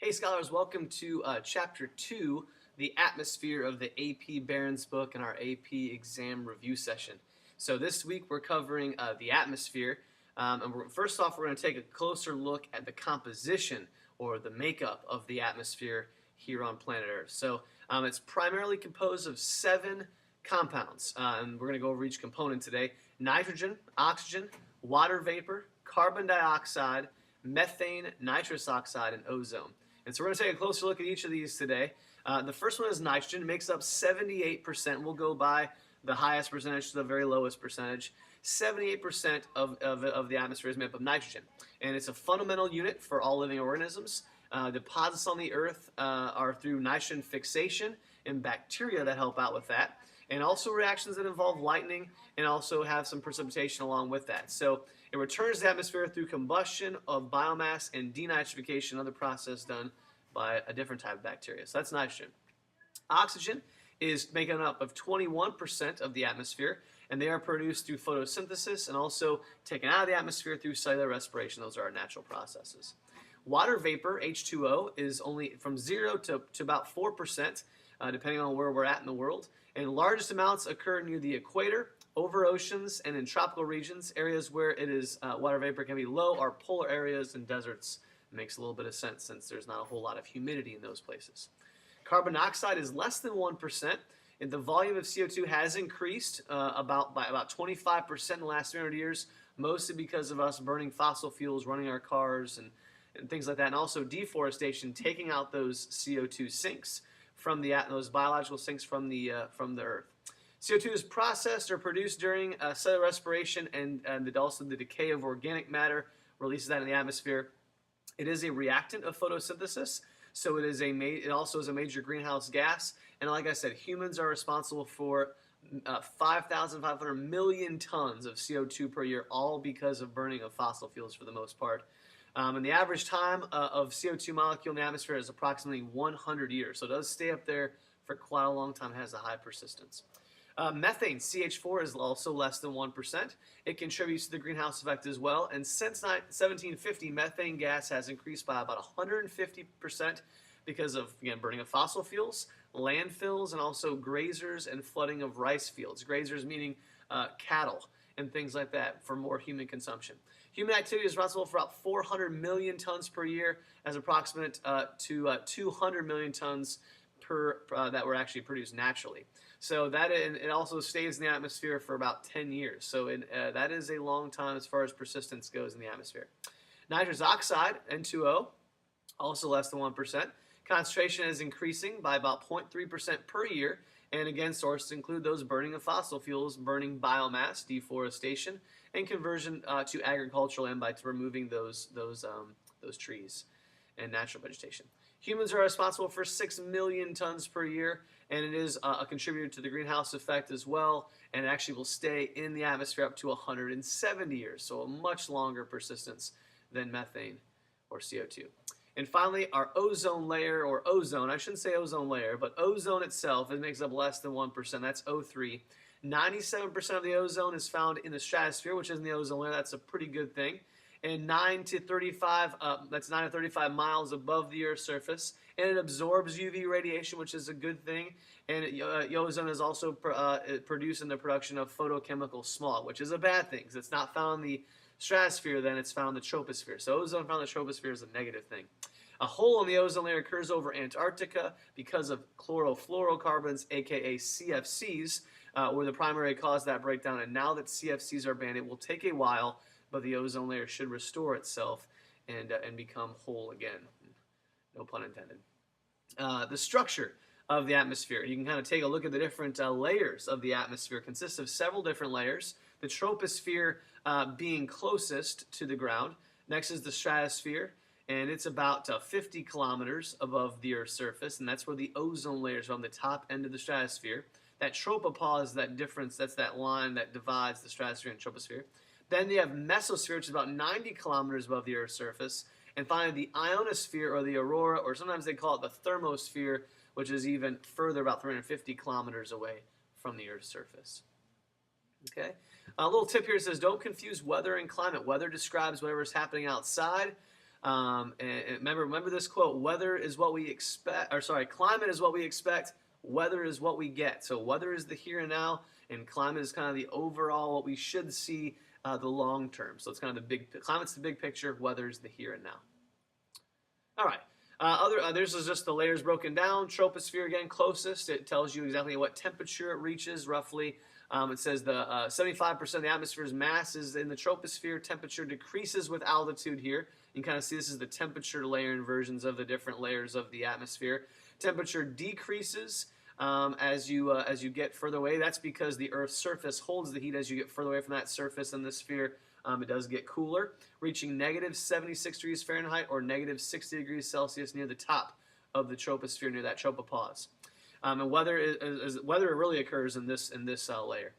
Hey scholars, welcome to Chapter 2, the atmosphere of the AP Barron's book and our AP exam review session. So this week we're covering the atmosphere, first off we're going to take a closer look at the composition or the makeup of the atmosphere here on planet Earth. So it's primarily composed of 7 compounds, and we're going to go over each component today. Nitrogen, oxygen, water vapor, carbon dioxide, methane, nitrous oxide, and ozone. And so we're going to take a closer look at each of these today. The first one is nitrogen. It makes up 78%. We'll go by the highest percentage to the very lowest percentage. 78% of the atmosphere is made up of nitrogen. And it's a fundamental unit for all living organisms. Deposits on the Earth are through nitrogen fixation and bacteria that help out with that. And also reactions that involve lightning and also have some precipitation along with that. So it returns to the atmosphere through combustion of biomass and denitrification, another process done by a different type of bacteria. So that's nitrogen. Oxygen is making up of 21% of the atmosphere, and they are produced through photosynthesis and also taken out of the atmosphere through cellular respiration. Those are our natural processes. Water vapor, H2O, is only from 0 to about 4%, depending on where we're at in the world. And largest amounts occur near the equator, over oceans, and in tropical regions. Areas where it is water vapor can be low are polar areas and deserts. It makes a little bit of sense since there's not a whole lot of humidity in those places. Carbon dioxide is less than 1%, and the volume of CO2 has increased by about 25% in the last 300 years, mostly because of us burning fossil fuels, running our cars, and things like that, and also deforestation, taking out those CO2 sinks from those biological sinks from the Earth. CO2 is processed or produced during cellular respiration and also the decay of organic matter releases that in the atmosphere. It is a reactant of photosynthesis, so it also is a major greenhouse gas. And like I said, humans are responsible for 5,500 million tons of CO2 per year, all because of burning of fossil fuels for the most part. And the average time of CO2 molecule in the atmosphere is approximately 100 years. So it does stay up there for quite a long time. It has a high persistence. Methane, CH4, is also less than 1%. It contributes to the greenhouse effect as well. And since 1750, methane gas has increased by about 150% because of, again, burning of fossil fuels, landfills, and also grazers and flooding of rice fields. Grazers meaning cattle and things like that for more human consumption. Human activity is responsible for about 400 million tons per year, as approximate to 200 million tons that were actually produced naturally. So it also stays in the atmosphere for about 10 years. So that is a long time as far as persistence goes in the atmosphere. Nitrous oxide, N2O, also less than 1%. Concentration is increasing by about 0.3% per year. And again, sources include those burning of fossil fuels, burning biomass, deforestation, and conversion to agricultural and by removing those trees and natural vegetation. Humans are responsible for 6 million tons per year, and it is a contributor to the greenhouse effect as well, and it actually will stay in the atmosphere up to 170 years, so a much longer persistence than methane or CO2. And finally, our ozone layer, or ozone, I shouldn't say ozone layer, but ozone itself, it makes up less than 1%, that's O3. 97% of the ozone is found in the stratosphere, which is in the ozone layer. That's a pretty good thing. And 9 to 35 miles above the Earth's surface. And it absorbs UV radiation, which is a good thing. And ozone is also produced in the production of photochemical smog, which is a bad thing, because it's not found in the stratosphere, then it's found in the troposphere. So ozone found in the troposphere is a negative thing. A hole in the ozone layer occurs over Antarctica because of chlorofluorocarbons, aka CFCs, were the primary cause of that breakdown. And now that CFCs are banned, it will take a while, but the ozone layer should restore itself and become whole again. No pun intended. The structure of the atmosphere. You can kind of take a look at the different layers of the atmosphere. It consists of several different layers. The troposphere being closest to the ground. Next is the stratosphere, and it's about 50 kilometers above the Earth's surface, and that's where the ozone layer is on the top end of the stratosphere. That tropopause is that difference, that's that line that divides the stratosphere and troposphere. Then you have mesosphere, which is about 90 kilometers above the Earth's surface. And finally, the ionosphere, or the aurora, or sometimes they call it the thermosphere, which is even further, about 350 kilometers away from the Earth's surface. Okay? A little tip here says, don't confuse weather and climate. Weather describes whatever's happening outside. And remember this quote: "Weather is what we expect," or sorry, climate is what we expect. Weather is what we get. So weather is the here and now, and climate is kind of the overall what we should see the long term. So it's kind of the big climate's the big picture. Weather is the here and now. All right. This is just the layers broken down. Troposphere again, closest. It tells you exactly what temperature it reaches roughly. It says the 75% of the atmosphere's mass is in the troposphere. Temperature decreases with altitude here. You can kind of see this is the temperature layer inversions of the different layers of the atmosphere. Temperature decreases as you get further away. That's because the Earth's surface holds the heat as you get further away from that surface in the sphere. It does get cooler, reaching negative 76 degrees Fahrenheit or negative 60 degrees Celsius near the top of the troposphere, near that tropopause. And weather really occurs in this layer.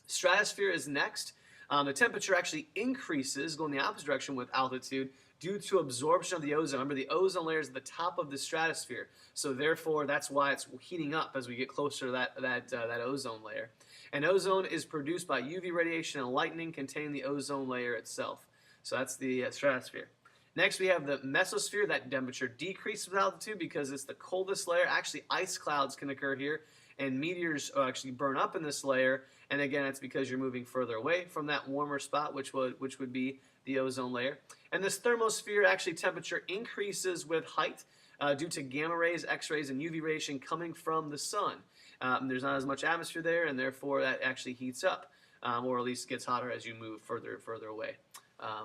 Stratosphere is next. The temperature actually increases, going the opposite direction with altitude, due to absorption of the ozone. Remember, the ozone layer is at the top of the stratosphere, so therefore that's why it's heating up as we get closer to that ozone layer. And ozone is produced by UV radiation and lightning containing the ozone layer itself. So that's the stratosphere. Next, we have the mesosphere. That temperature decreases with altitude because it's the coldest layer. Actually, ice clouds can occur here, and meteors actually burn up in this layer. And again, it's because you're moving further away from that warmer spot, which would be the ozone layer. And this thermosphere, actually, temperature increases with height due to gamma rays, X-rays, and UV radiation coming from the sun. There's not as much atmosphere there, and therefore that actually heats up, or at least gets hotter as you move further away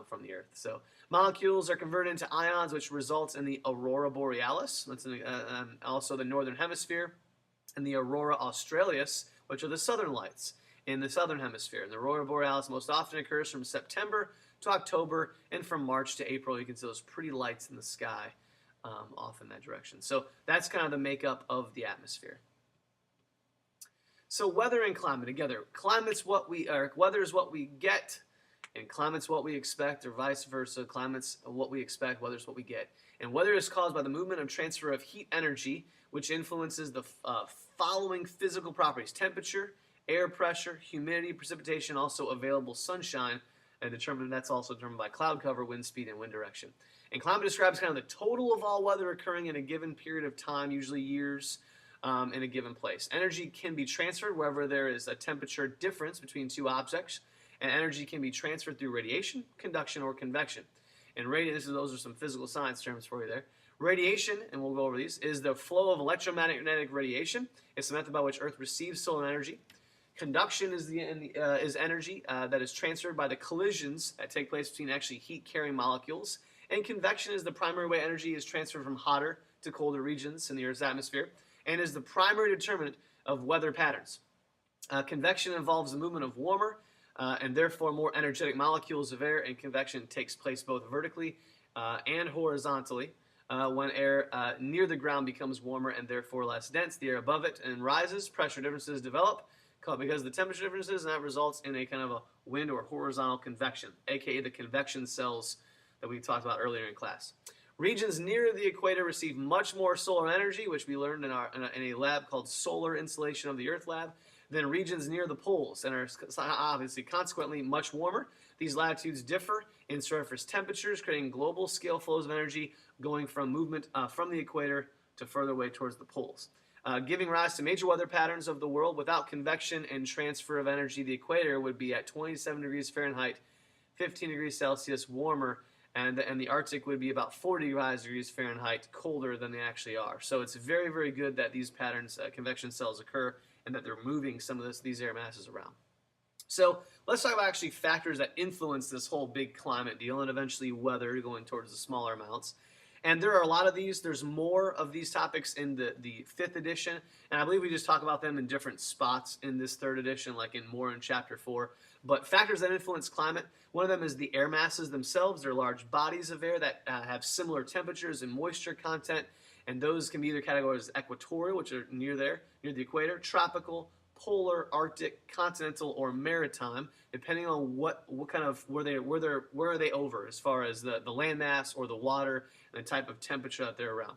from the Earth. So molecules are converted into ions, which results in the aurora borealis. That's also the northern hemisphere, and the aurora australis, which are the southern lights in the southern hemisphere. And the aurora borealis most often occurs from September to October, and from March to April. You can see those pretty lights in the sky off in that direction. So that's kind of the makeup of the atmosphere. So weather and climate together. Weather is what we get, and climate's what we expect, or vice versa. Climate's what we expect, weather's what we get. And weather is caused by the movement and transfer of heat energy, which influences the following physical properties: temperature, air pressure, humidity, precipitation, also available sunshine, and that's also determined by cloud cover, wind speed, and wind direction. And climate describes kind of the total of all weather occurring in a given period of time, usually years, in a given place. Energy can be transferred wherever there is a temperature difference between two objects, and energy can be transferred through radiation, conduction, or convection. And those are some physical science terms for you there. Radiation, and we'll go over these, is the flow of electromagnetic radiation. It's the method by which Earth receives solar energy. Conduction is energy that is transferred by the collisions that take place between actually heat-carrying molecules. And convection is the primary way energy is transferred from hotter to colder regions in the Earth's atmosphere, and is the primary determinant of weather patterns. Convection involves the movement of warmer and therefore more energetic molecules of air, and convection takes place both vertically and horizontally. When air near the ground becomes warmer and therefore less dense, the air above it and rises, pressure differences develop because of the temperature differences, and that results in a kind of a wind or horizontal convection, aka the convection cells that we talked about earlier in class. Regions near the equator receive much more solar energy, which we learned in a lab called Solar Insulation of the Earth lab, than regions near the poles, and are obviously consequently much warmer. These latitudes differ in surface temperatures, creating global scale flows of energy going from movement from the equator to further away towards the poles. Giving rise to major weather patterns of the world. Without convection and transfer of energy, the equator would be at 27 degrees Fahrenheit, 15 degrees Celsius warmer, and the Arctic would be about 45 degrees Fahrenheit colder than they actually are. So it's very, very good that these patterns, convection cells, occur, and that they're moving some of these air masses around. So let's talk about actually factors that influence this whole big climate deal, and eventually weather going towards the smaller amounts. And there are a lot of these. There's more of these topics in the 5th edition, and I believe we just talk about them in different spots in this 3rd edition, like more in Chapter 4. But factors that influence climate, one of them is the air masses themselves. They're large bodies of air that have similar temperatures and moisture content, and those can be either categorized as equatorial, which are near the equator, tropical, polar, Arctic, continental, or maritime, depending on what kind of where are they over as far as the landmass or the water and the type of temperature that they're around.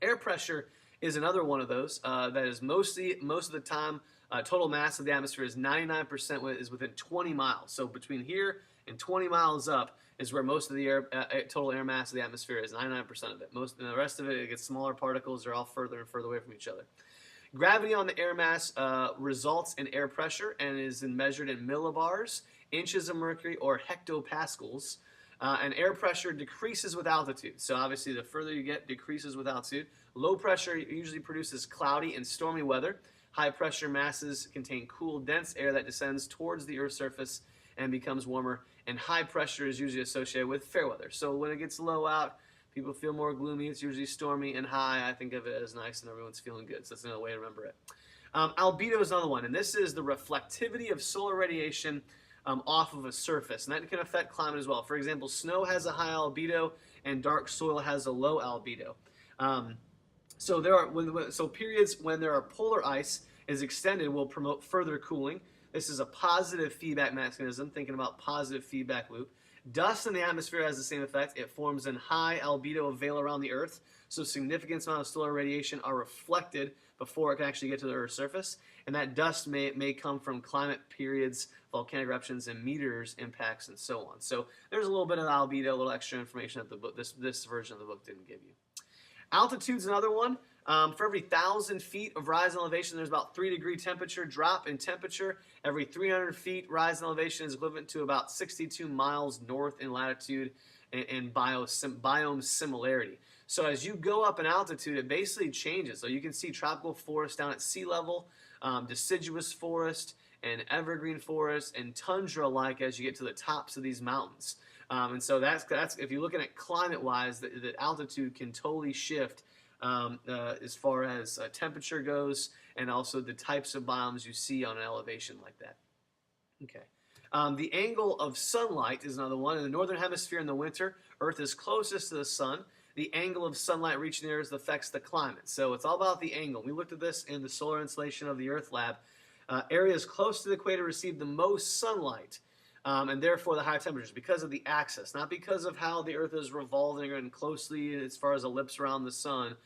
Air pressure is another one of those that is most of the time total mass of the atmosphere is 99% is within 20 miles. So between here and 20 miles up is where most of the total air mass of the atmosphere is, 99% of it. And the rest of it gets smaller particles. They're all further and further away from each other. Gravity on the air mass results in air pressure and is measured in millibars, inches of mercury, or hectopascals. And air pressure decreases with altitude. So obviously the further you get, decreases with altitude. Low pressure usually produces cloudy and stormy weather. High pressure masses contain cool, dense air that descends towards the Earth's surface and becomes warmer. And high pressure is usually associated with fair weather. So when it gets low out, people feel more gloomy. It's usually stormy. And high, I think of it as nice and everyone's feeling good. So that's another way to remember it. Albedo is another one. And this is the reflectivity of solar radiation off of a surface, and that can affect climate as well. For example, snow has a high albedo, and dark soil has a low albedo. So periods when there are polar ice is extended will promote further cooling. This is a positive feedback mechanism, thinking about positive feedback loop. Dust in the atmosphere has the same effect. It forms in high albedo veil around the Earth, so significant amount of solar radiation are reflected before it can actually get to the Earth's surface. And that dust may come from climate periods, volcanic eruptions, and meteors impacts, and so on. So there's a little bit of albedo, a little extra information that the book, this version of the book didn't give you. Altitude's another one. For every 1,000 feet of rise in elevation, there's about 3-degree temperature drop in temperature. Every 300 feet rise in elevation is equivalent to about 62 miles north in latitude and biome similarity. So as you go up in altitude, it basically changes. So you can see tropical forest down at sea level, deciduous forest, and evergreen forest, and tundra-like as you get to the tops of these mountains. And so that's if you're looking at climate-wise, the altitude can totally shift as far as temperature goes, and also the types of biomes you see on an elevation like that. Okay. The angle of sunlight is another one. In the northern hemisphere in the winter, Earth is closest to the sun. The angle of sunlight reaching the Earth affects the climate. So it's all about the angle. We looked at this in the solar insolation of the Earth lab. Areas close to the equator receive the most sunlight, and therefore the higher temperatures, because of the axis, not because of how the Earth is revolving and closely as far as ellipse around the sun,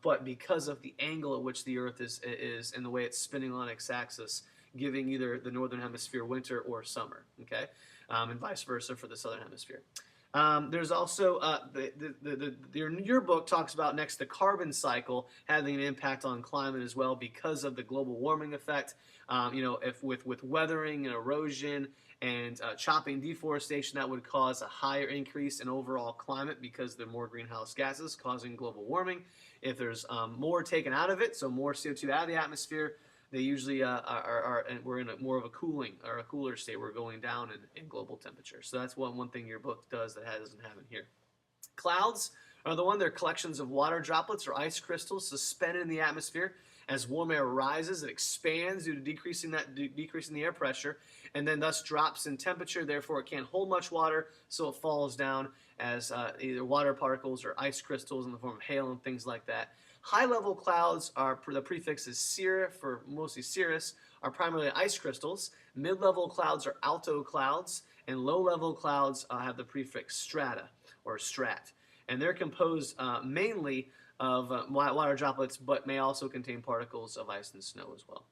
but because of the angle at which the Earth is and the way it's spinning on its axis, giving either the northern hemisphere winter or summer, okay, and vice versa for the southern hemisphere. There's also, your book talks about next the carbon cycle having an impact on climate as well because of the global warming effect. If with weathering and erosion and chopping deforestation, that would cause a higher increase in overall climate because there are more greenhouse gases causing global warming. If there's more taken out of it, so more CO2 out of the atmosphere, they usually we're in more of a cooling or a cooler state. We're going down in global temperature. So that's one thing your book does that doesn't have in here. Clouds are the one. They're collections of water droplets or ice crystals suspended in the atmosphere. As warm air rises, it expands due to decreasing the air pressure, and then thus drops in temperature. Therefore, it can't hold much water, so it falls down as either water particles or ice crystals in the form of hail and things like that. High-level clouds are, the prefix is cirrus, for mostly cirrus, are primarily ice crystals. Mid-level clouds are alto clouds, and low-level clouds have the prefix strata or strat. And they're composed mainly of water droplets, but may also contain particles of ice and snow as well.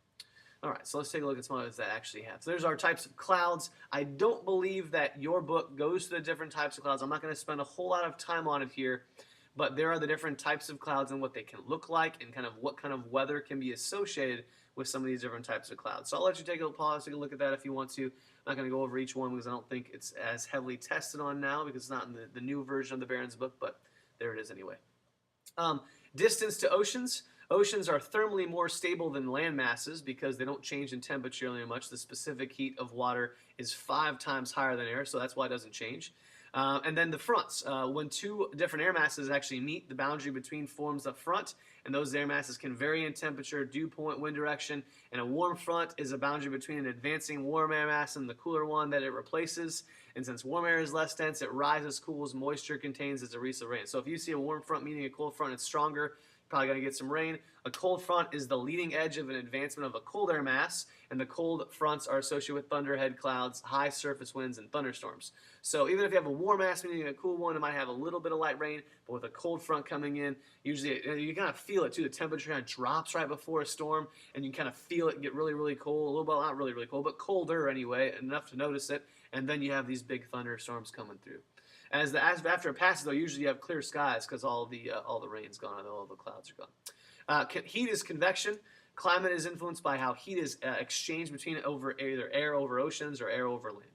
All right, so let's take a look at some others that actually have. So there's our types of clouds. I don't believe that your book goes to the different types of clouds. I'm not going to spend a whole lot of time on it here. But there are the different types of clouds and what they can look like and kind of what kind of weather can be associated with some of these different types of clouds. So I'll let you take a pause, take a look at that if you want to. I'm not going to go over each one because I don't think it's as heavily tested on now because it's not in the new version of the Barron's book, but there it is anyway. Distance to oceans. Oceans are thermally more stable than land masses because they don't change in temperature very much. The specific heat of water is 5 times higher than air, so that's why it doesn't change. And then the fronts. When two different air masses actually meet, the boundary between forms a front, and those air masses can vary in temperature, dew point, wind direction, and a warm front is a boundary between an advancing warm air mass and the cooler one that it replaces. And since warm air is less dense, it rises, cools, moisture contains as a release of rain. So if you see a warm front meeting a cold front, it's stronger. probably going to get some rain. A cold front is the leading edge of an advancement of a cold air mass, and the cold fronts are associated with thunderhead clouds, high surface winds, and thunderstorms. So even if you have a warm mass meeting a cool one, it might have a little bit of light rain, but with a cold front coming in, usually you kind of feel it too. The temperature kind of drops right before a storm, and you kind of feel it get really, really cold. A little bit, not really, really cold, but colder anyway, enough to notice it. And then you have these big thunderstorms coming through. After it passes, though, usually you have clear skies because all the rain's gone and all the clouds are gone. Heat is convection. Climate is influenced by how heat is exchanged between either air over oceans or air over land.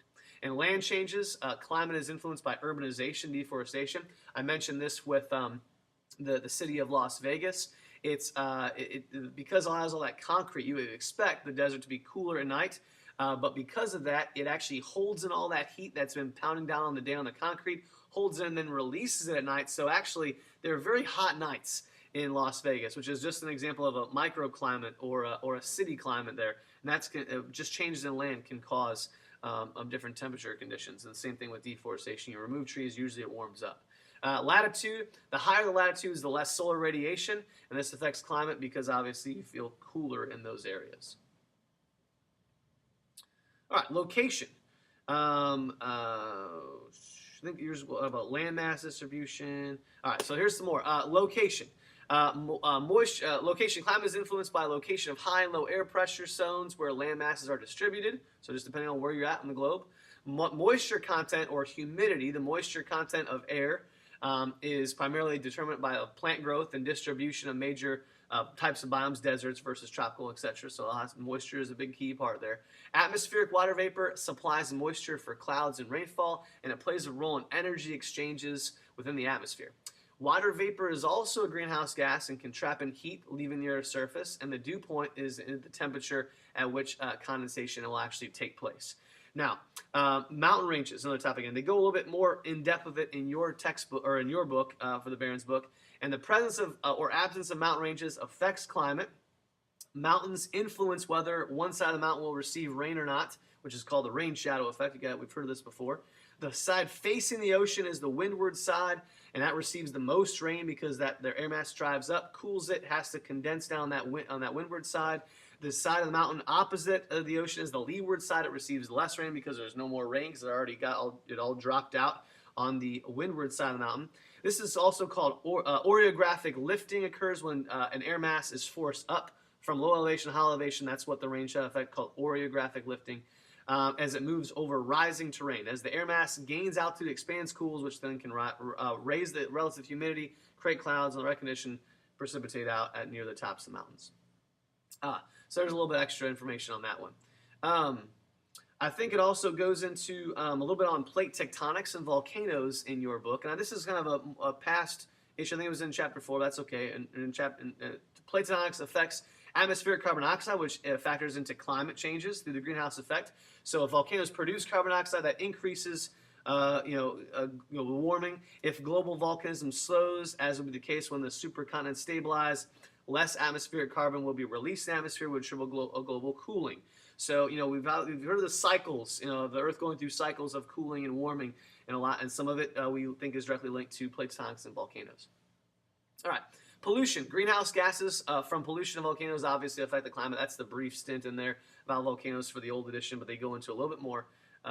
And land changes. Climate is influenced by urbanization, deforestation. I mentioned this with the city of Las Vegas. It's because it has all that concrete, you would expect the desert to be cooler at night. But because of that, it actually holds in all that heat that's been pounding down on the concrete, holds it and then releases it at night. So actually, there are very hot nights in Las Vegas, which is just an example of a microclimate or a city climate there. And that's just changes in land can cause different temperature conditions. And the same thing with deforestation. You remove trees, usually it warms up. Latitude, the higher the latitude is the less solar radiation, and this affects climate because obviously you feel cooler in those areas. All right, location. I think yours about landmass distribution. All right, so here's some more. Location. Location. Climate is influenced by location of high and low air pressure zones where land masses are distributed. So just depending on where you're at on the globe. Moisture content or humidity, the moisture content of air, is primarily determined by plant growth and distribution of major types of biomes, deserts versus tropical, etc. So moisture is a big key part there. Atmospheric water vapor supplies moisture for clouds and rainfall, and it plays a role in energy exchanges within the atmosphere. Water vapor is also a greenhouse gas and can trap in heat, leaving the Earth's surface, and the dew point is the temperature at which condensation will actually take place. Now, mountain ranges, another topic, and they go a little bit more in depth with it in your textbook or in your book for the Barron's book. And the presence of or absence of mountain ranges affects climate. Mountains influence whether one side of the mountain will receive rain or not, which is called the rain shadow effect. Again, we've heard of this before. The side facing the ocean is the windward side, and that receives the most rain because their air mass drives up, cools it, has to condense down on that windward side. The side of the mountain opposite of the ocean is the leeward side. It receives less rain because there's no more rain because it all dropped out on the windward side of the mountain. This is also called orographic lifting. Occurs when an air mass is forced up from low elevation to high elevation. That's what the rain shadow effect called orographic lifting. As it moves over rising terrain. As the air mass gains altitude, expands, cools, which then can raise the relative humidity, create clouds, and recognition precipitate out near the tops of the mountains. So there's a little bit extra information on that one. I think it also goes into a little bit on plate tectonics and volcanoes in your book. Now this is kind of a past issue. I think it was in chapter 4. That's okay. Plate tectonics affects atmospheric carbon dioxide, which factors into climate changes through the greenhouse effect. So if volcanoes produce carbon dioxide, that increases warming. If global volcanism slows, as would be the case when the supercontinents stabilize, less atmospheric carbon will be released in the atmosphere, which will global cooling. So we've heard of the cycles, the Earth going through cycles of cooling and warming, and some of it we think is directly linked to plate tectonics and volcanoes. All right. Pollution. Greenhouse gases from pollution of volcanoes obviously affect the climate. That's the brief stint in there about volcanoes for the old edition, but they go into a little bit more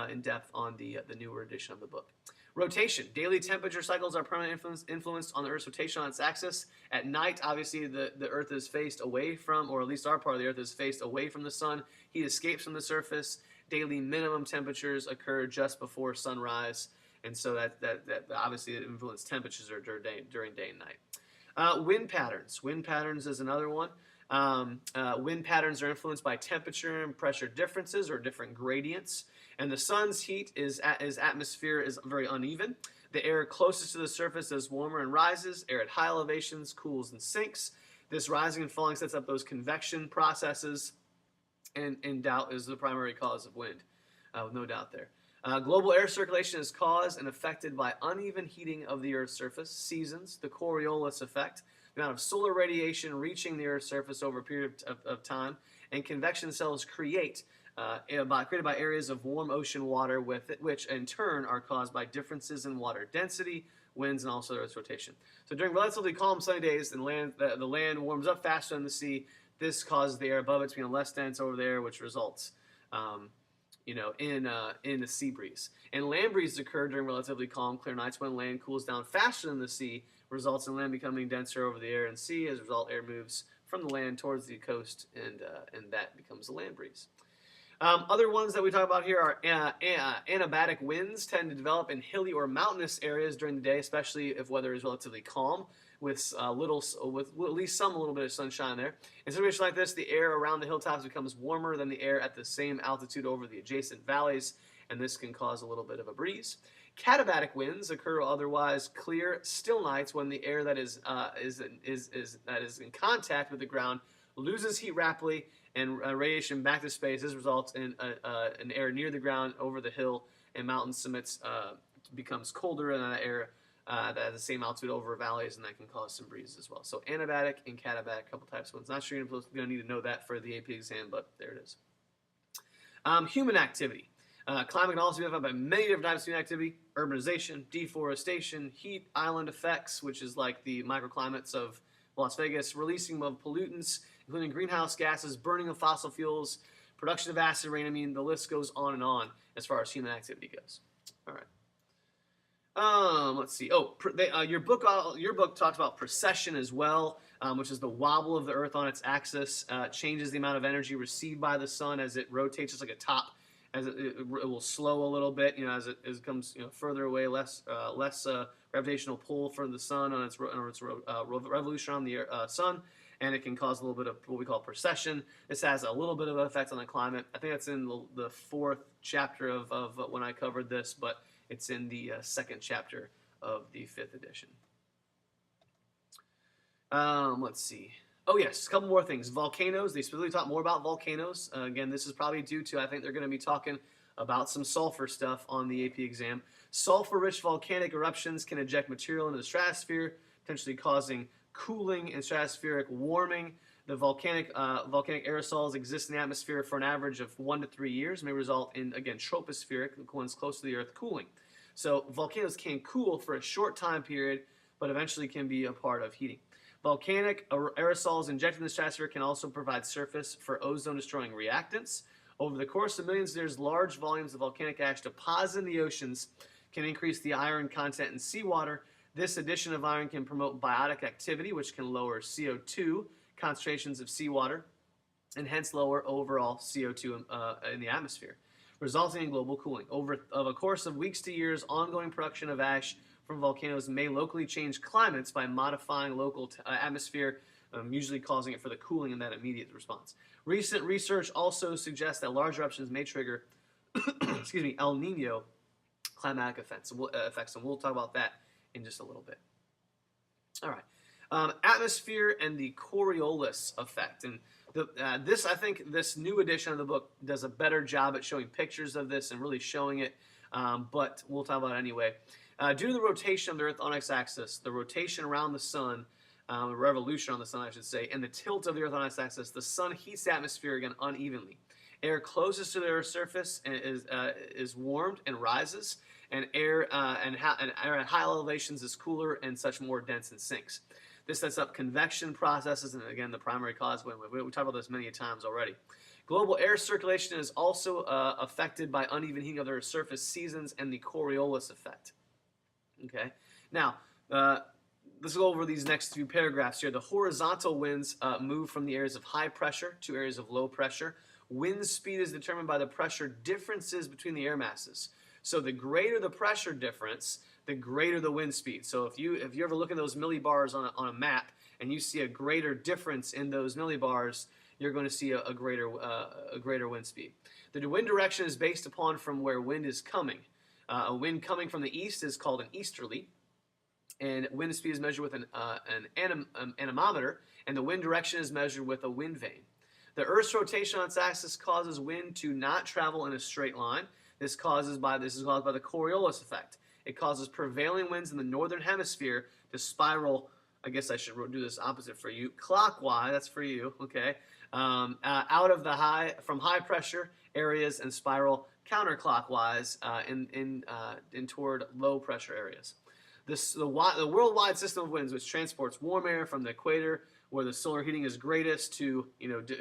in depth on the newer edition of the book. Rotation. Daily temperature cycles are permanently influenced on the Earth's rotation on its axis. At night, obviously, the Earth is faced away from, or at least our part of the Earth is faced away from the sun. Heat escapes from the surface. Daily minimum temperatures occur just before sunrise, and so that obviously it influences temperatures during day and night. Wind patterns. Wind patterns is another one. Wind patterns are influenced by temperature and pressure differences or different gradients. And the sun's heat atmosphere is very uneven. The air closest to the surface is warmer and rises. Air at high elevations cools and sinks. This rising and falling sets up those convection processes, and doubt is the primary cause of wind, with no doubt there. Global air circulation is caused and affected by uneven heating of the Earth's surface, seasons, the Coriolis effect, the amount of solar radiation reaching the Earth's surface over a period of time, and convection cells created by areas of warm ocean water, which in turn are caused by differences in water density, winds, and also the Earth's rotation. So during relatively calm sunny days, the land warms up faster than the sea. This causes the air above it to become less dense over there, which results in a sea breeze. And land breezes occur during relatively calm, clear nights when land cools down faster than the sea, results in land becoming denser over the air and sea. As a result, air moves from the land towards the coast, and that becomes a land breeze. Other ones that we talk about here are anabatic winds tend to develop in hilly or mountainous areas during the day, especially if weather is relatively calm, with at least a little bit of sunshine there. In situations like this, the air around the hilltops becomes warmer than the air at the same altitude over the adjacent valleys, and this can cause a little bit of a breeze. Katabatic winds occur otherwise clear, still nights when the air that is in contact with the ground loses heat rapidly and radiation back to space. This results in an air near the ground over the hill and mountain summits becomes colder, and that air that has the same altitude over valleys, and that can cause some breezes as well. So anabatic and katabatic, a couple types of ones. Not sure you're going to need to know that for the AP exam, but there it is. Human activity. Climate can also be affected by many different types of human activity: urbanization, deforestation, heat island effects, which is like the microclimates of Las Vegas, releasing of pollutants, including greenhouse gases, burning of fossil fuels, production of acid rain. I mean, the list goes on as far as human activity goes. All right. Let's see. Your book talked about precession as well, which is the wobble of the Earth on its axis. Changes the amount of energy received by the sun as it rotates, just like a top. As it will slow a little bit, as it comes further away, less gravitational pull from the sun on its revolution around the sun, and it can cause a little bit of what we call precession. This has a little bit of an effect on the climate. I think that's in the 4th chapter of when I covered this, but it's in the 2nd chapter of the 5th edition. Let's see. Oh, yes, a couple more things. Volcanoes. They specifically talk more about volcanoes. Again, this is probably due to, I think they're going to be talking about some sulfur stuff on the AP exam. Sulfur-rich volcanic eruptions can eject material into the stratosphere, potentially causing cooling and stratospheric warming. The volcanic aerosols exist in the atmosphere for an average of 1 to 3 years, may result in, again, tropospheric, ones close to the Earth, cooling. So volcanoes can cool for a short time period, but eventually can be a part of heating. Volcanic aerosols injected in the stratosphere can also provide surface for ozone-destroying reactants. Over the course of millions of years, large volumes of volcanic ash deposited in the oceans can increase the iron content in seawater. This addition of iron can promote biotic activity, which can lower CO2 concentrations of seawater, and hence lower overall CO2 in the atmosphere, resulting in global cooling. Over a course of weeks to years, ongoing production of ash from volcanoes may locally change climates by modifying local atmosphere, usually causing it for the cooling in that immediate response. Recent research also suggests that large eruptions may trigger El Nino climatic effects, and we'll talk about that in just a little bit. All right. Atmosphere and the Coriolis effect. And I think this new edition of the book does a better job at showing pictures of this and really showing it, but we'll talk about it anyway. Due to the rotation of the Earth on its axis, the rotation around the sun, the revolution on the sun, I should say, and the tilt of the Earth on its axis, the sun heats the atmosphere again unevenly. Air closest to the Earth's surface is warmed and rises, and air at high elevations is cooler and such more dense and sinks. This sets up convection processes, and again, the primary cause, we talked about this many times already. Global air circulation is also affected by uneven heating of the Earth's surface seasons and the Coriolis effect. Okay, now let's go over these next few paragraphs here. The horizontal winds move from the areas of high pressure to areas of low pressure. Wind speed is determined by the pressure differences between the air masses. So the greater the pressure difference, the greater the wind speed. So if you ever look at those millibars on a map and you see a greater difference in those millibars, you're going to see a greater wind speed. The wind direction is based upon from where wind is coming. A wind coming from the east is called an easterly, and wind speed is measured with an anemometer, and the wind direction is measured with a wind vane. The Earth's rotation on its axis causes wind to not travel in a straight line. This is caused by the Coriolis effect. It causes prevailing winds in the northern hemisphere to spiral. I guess I should do this opposite for you. Clockwise, that's for you, okay? Out of from high pressure areas and spiral counterclockwise in toward low pressure areas. the worldwide system of winds, which transports warm air from the equator, where the solar heating is greatest, to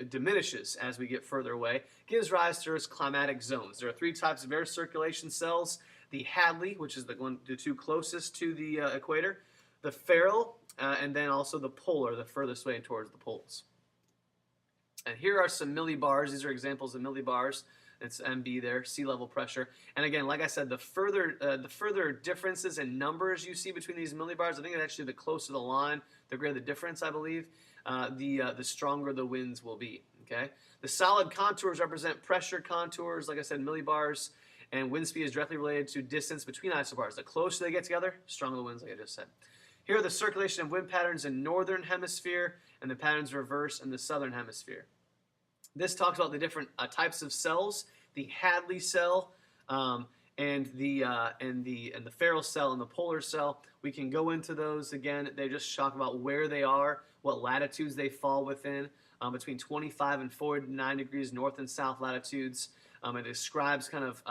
diminishes as we get further away, gives rise to Earth's climatic zones. There are three types of air circulation cells: the Hadley, which is the two closest to the equator, the Ferrel, and then also the polar, the furthest way towards the poles. And here are some millibars. These are examples of millibars. It's MB there, sea level pressure. And again, like I said, the further differences in numbers you see between these millibars, I think it's actually the closer the line, the greater the difference, I believe, the stronger the winds will be. Okay. The solid contours represent pressure contours, like I said, millibars, and wind speed is directly related to distance between isobars. The closer they get together, stronger the winds, like I just said. Here are the circulation of wind patterns in northern hemisphere and the patterns reverse in the southern hemisphere. This talks about the different types of cells: the Hadley cell, and the Ferrel cell and the polar cell. We can go into those again. They just talk about where they are, what latitudes they fall within, between 25 and 49 degrees north and south latitudes. It describes kind of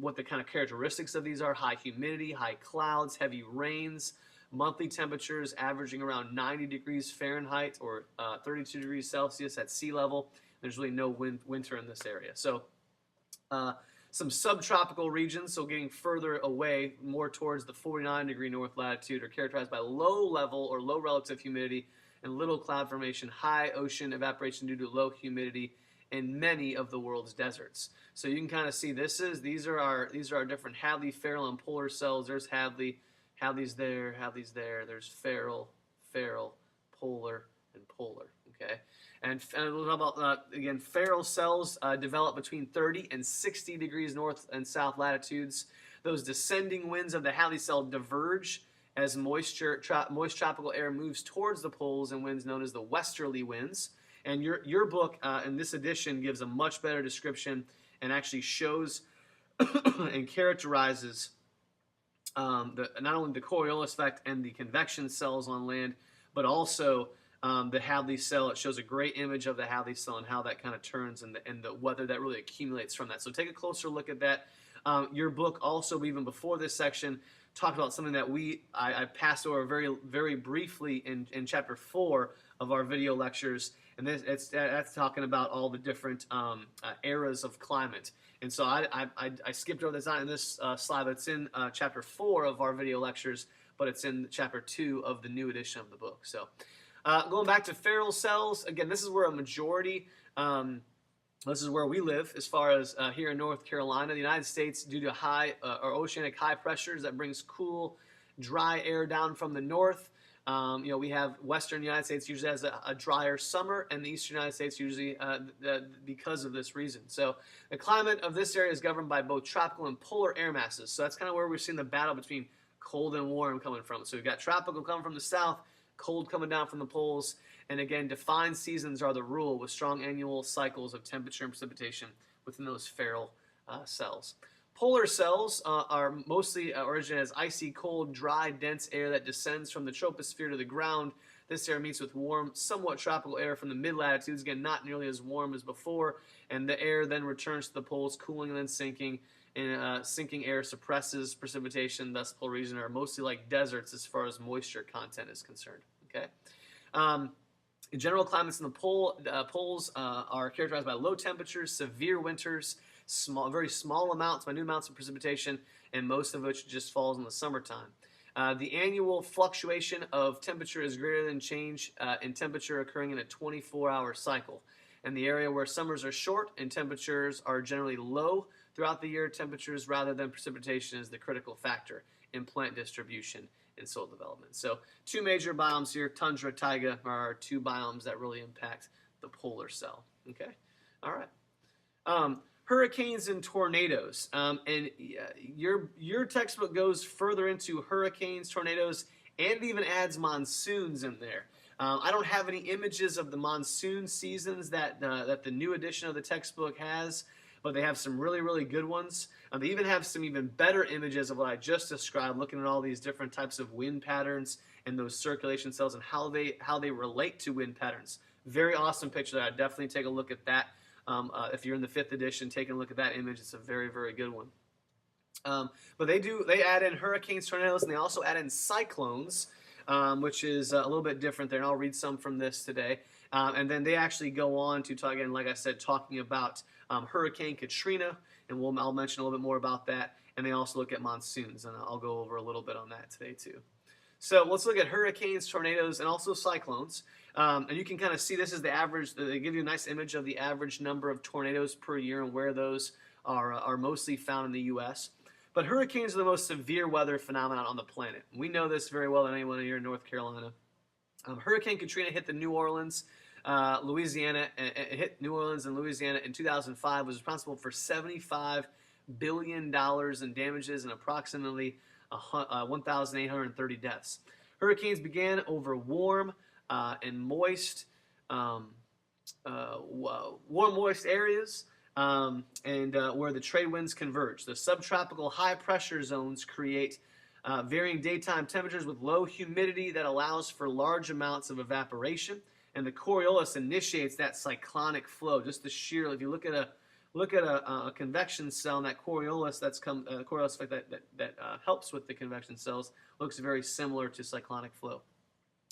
what the kind of characteristics of these are: high humidity, high clouds, heavy rains, monthly temperatures averaging around 90 degrees Fahrenheit or 32 degrees Celsius at sea level. There's really no winter in this area. So some subtropical regions, so getting further away, more towards the 49 degree north latitude, are characterized by low level or low relative humidity and little cloud formation, high ocean evaporation due to low humidity in many of the world's deserts. So you can kind of see these are our different Hadley, Ferrel, and polar cells. There's Hadley, Hadley's there, Hadley's there. There's Ferrel, polar, and polar. Okay. And we'll talk about, again, Ferrel cells develop between 30 and 60 degrees north and south latitudes. Those descending winds of the Hadley cell diverge as moist tropical air moves towards the poles in winds known as the westerly winds. And your book in this edition gives a much better description and actually shows and characterizes not only the Coriolis effect and the convection cells on land, but also the Hadley cell. It shows a great image of the Hadley cell and how that kind of turns and the weather that really accumulates from that. So take a closer look at that. Your book also, even before this section, talked about something that I passed over very, very briefly in chapter 4 of our video lectures, and that's talking about all the different eras of climate. And so I skipped over this, not in this slide, but it's in chapter 4 of our video lectures, but it's in chapter 2 of the new edition of the book. So going back to Ferrel cells, again, this is where a majority, this is where we live as far as here in North Carolina. The United States, due to high or oceanic high pressures that brings cool, dry air down from the north. We have western United States usually has a drier summer, and the eastern United States usually because of this reason. So the climate of this area is governed by both tropical and polar air masses. So that's kind of where we're seeing the battle between cold and warm coming from. So we've got tropical coming from the south, cold coming down from the poles, and again, defined seasons are the rule with strong annual cycles of temperature and precipitation within those Ferrel cells. Polar cells are mostly originated as icy, cold, dry, dense air that descends from the troposphere to the ground. This air meets with warm, somewhat tropical air from the mid-latitudes, again, not nearly as warm as before, and the air then returns to the poles, cooling and then sinking. And sinking air suppresses precipitation, thus polar regions are mostly like deserts as far as moisture content is concerned. Okay. General climates in the poles are characterized by low temperatures, severe winters, very small amounts, minute amounts of precipitation, and most of which just falls in the summertime. The annual fluctuation of temperature is greater than change in temperature occurring in a 24-hour cycle. And the area where summers are short and temperatures are generally low throughout the year, temperatures rather than precipitation is the critical factor in plant distribution and soil development. So two major biomes here, tundra, taiga, are two biomes that really impact the polar cell. Okay, all right. Hurricanes and tornadoes, and your textbook goes further into hurricanes, tornadoes, and even adds monsoons in there. I don't have any images of the monsoon seasons that the new edition of the textbook has, but they have some really, really good ones. They even have some even better images of what I just described, looking at all these different types of wind patterns and those circulation cells and how they relate to wind patterns. Very awesome picture there. I'd definitely take a look at that. If you're in the 5th edition, taking a look at that image, it's a very, very good one. But they add in hurricanes, tornadoes, and they also add in cyclones, which is a little bit different there. And I'll read some from this today. And then they actually go on to talk again, like I said, talking about Hurricane Katrina, and I'll mention a little bit more about that. And they also look at monsoons, and I'll go over a little bit on that today too. So let's look at hurricanes, tornadoes, and also cyclones. And you can kind of see this is the average. They give you a nice image of the average number of tornadoes per year and where those are mostly found in the U.S. But hurricanes are the most severe weather phenomenon on the planet. We know this very well than anyone here in North Carolina. Hurricane Katrina hit the New Orleans, Louisiana. It hit New Orleans and Louisiana in 2005. Was responsible for $75 billion in damages and approximately 1,830 deaths. Hurricanes began over warm and moist, moist areas. Where the trade winds converge. The subtropical high pressure zones create varying daytime temperatures with low humidity that allows for large amounts of evaporation, and the Coriolis initiates that cyclonic flow. Just the sheer, if you look at a convection cell, and that Coriolis Coriolis effect that helps with the convection cells looks very similar to cyclonic flow.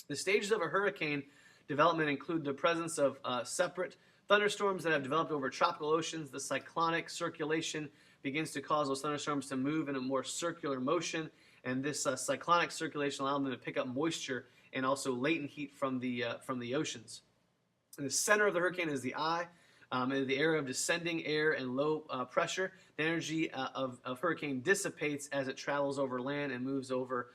The stages of a hurricane development include the presence of separate thunderstorms that have developed over tropical oceans. The cyclonic circulation begins to cause those thunderstorms to move in a more circular motion, and this cyclonic circulation allows them to pick up moisture and also latent heat from the oceans. In the center of the hurricane is the eye, in the area of descending air and low pressure. The energy of hurricane dissipates as it travels over land and moves over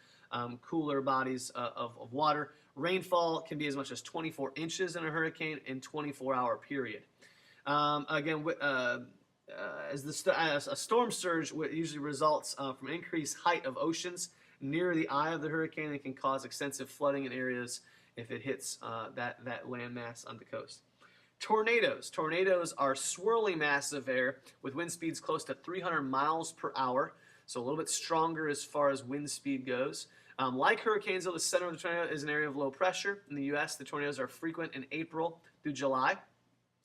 cooler bodies of water. Rainfall can be as much as 24 inches in a hurricane in a 24-hour period. A storm surge usually results from increased height of oceans near the eye of the hurricane and can cause extensive flooding in areas if it hits that landmass on the coast. Tornadoes. Tornadoes are swirling masses of air with wind speeds close to 300 miles per hour, so a little bit stronger as far as wind speed goes. Like hurricanes, though, the center of the tornado is an area of low pressure. In the U.S., the tornadoes are frequent in April through July,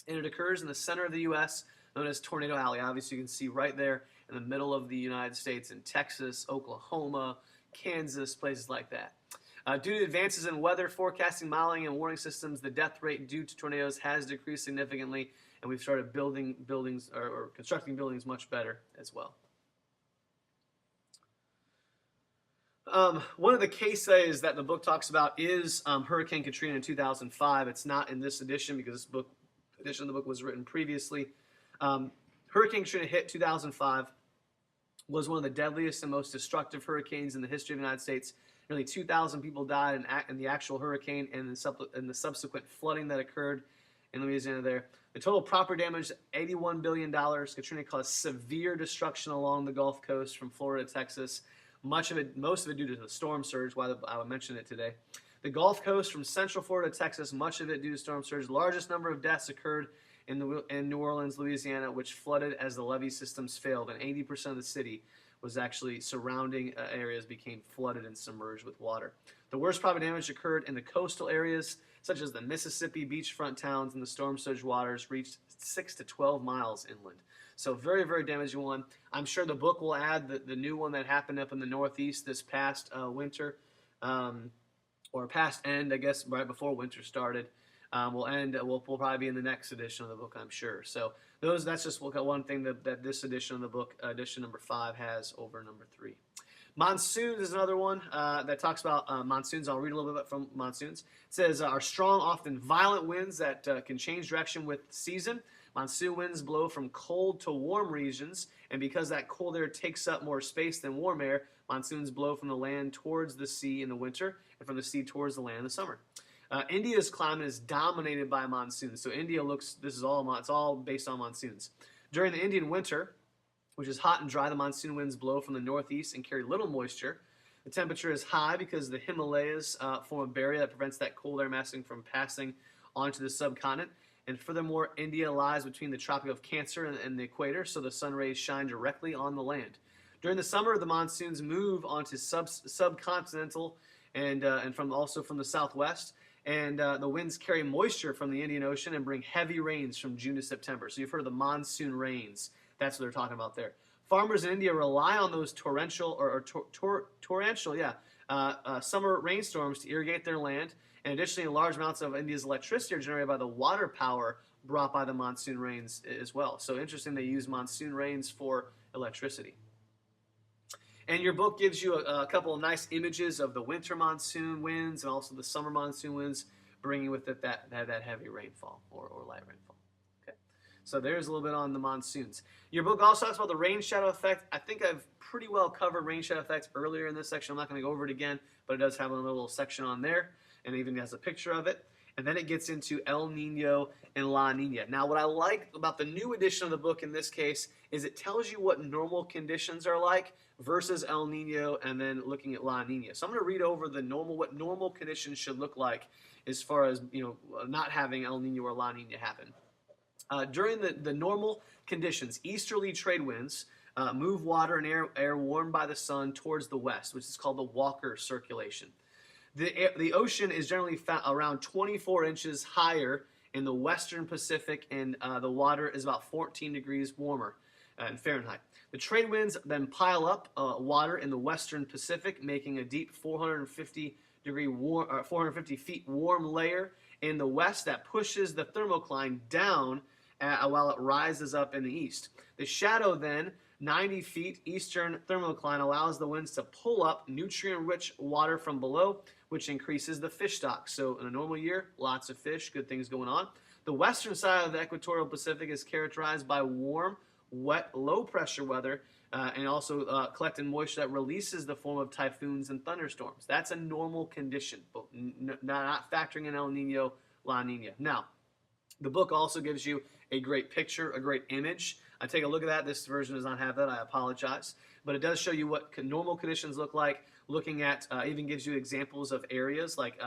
and it occurs in the center of the U.S., known as Tornado Alley. Obviously, you can see right there in the middle of the United States in Texas, Oklahoma, Kansas, places like that. Due to advances in weather forecasting, modeling, and warning systems, the death rate due to tornadoes has decreased significantly, and we've started building buildings or constructing buildings much better as well. One of the case studies that the book talks about is Hurricane Katrina in 2005. It's not in this edition because this edition of the book was written previously. Hurricane Katrina hit 2005, was one of the deadliest and most destructive hurricanes in the history of the United States. Nearly 2,000 people died in the actual hurricane and in the subsequent flooding that occurred in Louisiana there. The total property damage, $81 billion. Katrina caused severe destruction along the Gulf Coast from Florida to Texas. Most of it due to the storm surge, why I would mention it today. The Gulf Coast from Central Florida to Texas, much of it due to storm surge. The largest number of deaths occurred in New Orleans, Louisiana, which flooded as the levee systems failed, and 80% of the city was actually surrounding areas became flooded and submerged with water. The worst property damage occurred in the coastal areas, such as the Mississippi beachfront towns, and the storm surge waters reached 6 to 12 miles inland. So very, very damaging one. I'm sure the book will add the new one that happened up in the Northeast this past winter, or past end, I guess, right before winter started. Will probably be in the next edition of the book, I'm sure. So that's just one thing that this edition of the book, edition number 5, has over number 3. Monsoons is another one that talks about monsoons. I'll read a little bit from monsoons. It says, are strong, often violent winds that can change direction with season. Monsoon winds blow from cold to warm regions, and because that cold air takes up more space than warm air, monsoons blow from the land towards the sea in the winter, and from the sea towards the land in the summer. India's climate is dominated by monsoons. So India it's all based on monsoons. During the Indian winter, which is hot and dry, the monsoon winds blow from the northeast and carry little moisture. The temperature is high because the Himalayas form a barrier that prevents that cold air massing from passing onto the subcontinent. And furthermore, India lies between the Tropic of Cancer and the equator, so the sun rays shine directly on the land. During the summer, the monsoons move onto subcontinental and also from the southwest. And the winds carry moisture from the Indian Ocean and bring heavy rains from June to September. So you've heard of the monsoon rains. That's what they're talking about there. Farmers in India rely on those torrential summer rainstorms to irrigate their land. And additionally, large amounts of India's electricity are generated by the water power brought by the monsoon rains as well. So interesting, they use monsoon rains for electricity. And your book gives you a couple of nice images of the winter monsoon winds and also the summer monsoon winds, bringing with it that heavy rainfall or light rainfall. Okay, so there's a little bit on the monsoons. Your book also talks about the rain shadow effect. I think I've pretty well covered rain shadow effects earlier in this section. I'm not going to go over it again, but it does have a little section on there, and it even has a picture of it. And then it gets into El Nino and La Nina. Now, what I like about the new edition of the book in this case is it tells you what normal conditions are like versus El Nino, and then looking at La Nina. So I'm going to read over what normal conditions should look like as far as not having El Nino or La Nina happen. During the normal conditions, easterly trade winds move water and air warmed by the sun towards the west, which is called the Walker circulation. The ocean is generally around 24 inches higher in the western Pacific, and the water is about 14 degrees warmer in Fahrenheit. The trade winds then pile up water in the western Pacific, making a deep 450 feet warm layer in the west that pushes the thermocline down while it rises up in the east. The shadow then, 90 feet eastern thermocline, allows the winds to pull up nutrient-rich water from below, which increases the fish stock. So in a normal year, lots of fish, good things going on. The western side of the equatorial Pacific is characterized by warm, wet, low-pressure weather, and also collecting moisture that releases the form of typhoons and thunderstorms. That's a normal condition, but not factoring in El Nino, La Nina. Now, the book also gives you a great picture, a great image. I take a look at that. This version does not have that. I apologize. But it does show you what normal conditions look like. Looking at, even gives you examples of areas like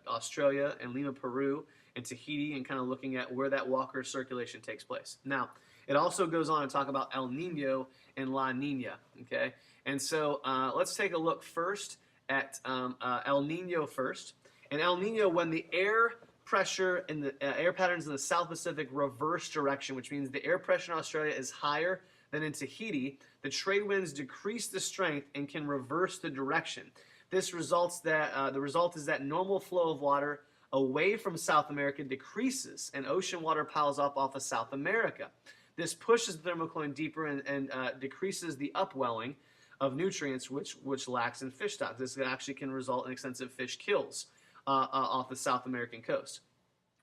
Australia and Lima, Peru, and Tahiti, and kind of looking at where that Walker circulation takes place. Now, it also goes on to talk about El Nino and La Nina, okay? And so let's take a look first at El Nino first. And El Nino, when the air pressure and the air patterns in the South Pacific reverse direction, which means the air pressure in Australia is higher than in Tahiti, the trade winds decrease the strength and can reverse the direction. This results that the result is that normal flow of water away from South America decreases, and ocean water piles up off of South America. This pushes the thermocline deeper and decreases the upwelling of nutrients, which lacks in fish stocks. This actually can result in extensive fish kills off the South American coast.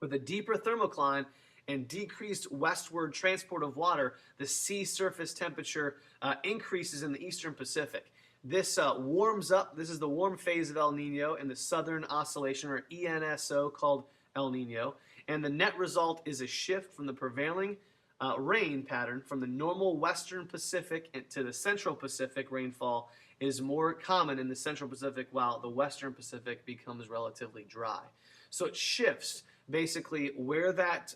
With a deeper thermocline and decreased westward transport of water, the sea surface temperature increases in the eastern Pacific. This warms up. This is the warm phase of El Nino in the southern oscillation, or ENSO, called El Nino. And the net result is a shift from the prevailing rain pattern from the normal western Pacific to the central Pacific. Rainfall is more common in the central Pacific, while the western Pacific becomes relatively dry. So it shifts basically where that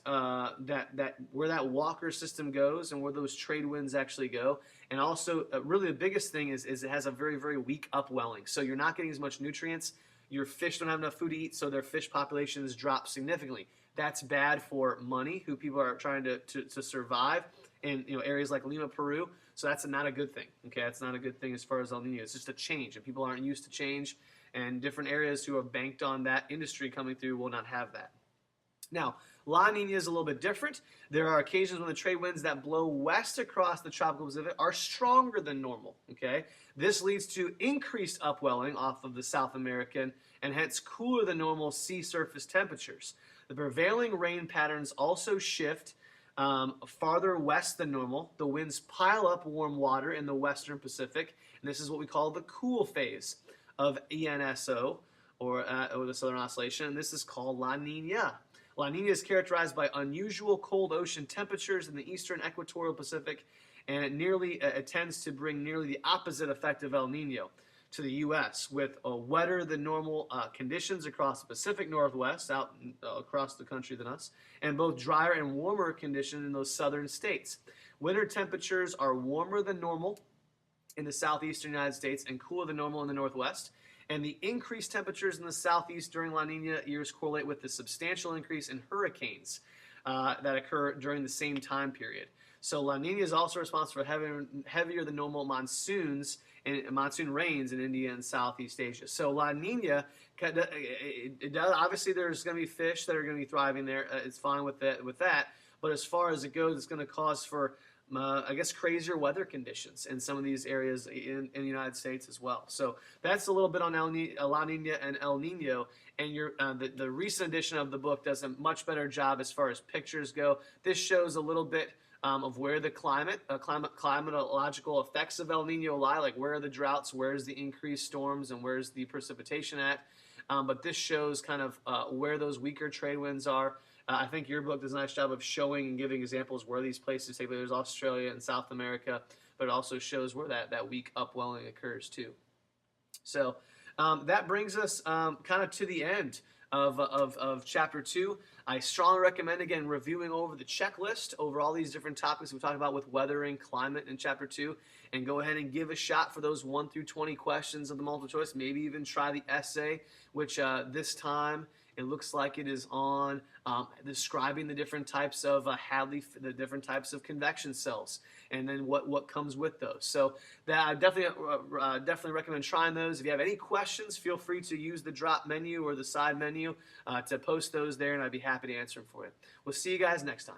Walker system goes and where those trade winds actually go. And also, really the biggest thing is it has a very, very weak upwelling. So you're not getting as much nutrients. Your fish don't have enough food to eat, so their fish populations drop significantly. That's bad for money, who people are trying to survive in areas like Lima, Peru. So that's not a good thing. Okay, that's not a good thing as far as El Nino. It's just a change, and people aren't used to change. And different areas who have banked on that industry coming through will not have that. Now, La Nina is a little bit different. There are occasions when the trade winds that blow west across the tropical Pacific are stronger than normal. Okay, this leads to increased upwelling off of the South American and hence cooler than normal sea surface temperatures. The prevailing rain patterns also shift farther west than normal. The winds pile up warm water in the western Pacific, and this is what we call the cool phase of ENSO, or the Southern Oscillation, and this is called La Nina. La Nina is characterized by unusual cold ocean temperatures in the eastern equatorial Pacific, and it tends to bring nearly the opposite effect of El Nino to the U.S., with wetter than normal conditions across the Pacific Northwest, out across the country than us, and both drier and warmer conditions in those southern states. Winter temperatures are warmer than normal in the southeastern United States and cooler than normal in the Northwest. And the increased temperatures in the southeast during La Nina years correlate with the substantial increase in hurricanes that occur during the same time period. So La Nina is also responsible for heavier than normal monsoon rains in India and Southeast Asia. So La Nina, obviously there's going to be fish that are going to be thriving there. It's fine with that. But as far as it goes, it's going to cause for I guess crazier weather conditions in some of these areas in the United States as well. So that's a little bit on La Nina and El Nino. And the recent edition of the book does a much better job as far as pictures go. This shows a little bit of where the climatological effects of El Nino lie, like where are the droughts, where's the increased storms, and where's the precipitation at. But this shows kind of where those weaker trade winds are. I think your book does a nice job of showing and giving examples where these places take place. There's Australia and South America, but it also shows where that weak upwelling occurs too. So that brings us kind of to the end of Chapter 2. I strongly recommend, again, reviewing over the checklist over all these different topics we talked about with weathering, climate in Chapter 2, and go ahead and give a shot for those 1 through 20 questions of the multiple choice. Maybe even try the essay, which this time it looks like it is on describing the different types of the different types of convection cells, and then what comes with those. So that I definitely recommend trying those. If you have any questions, feel free to use the drop menu or the side menu to post those there, and I'd be happy to answer them for you. We'll see you guys next time.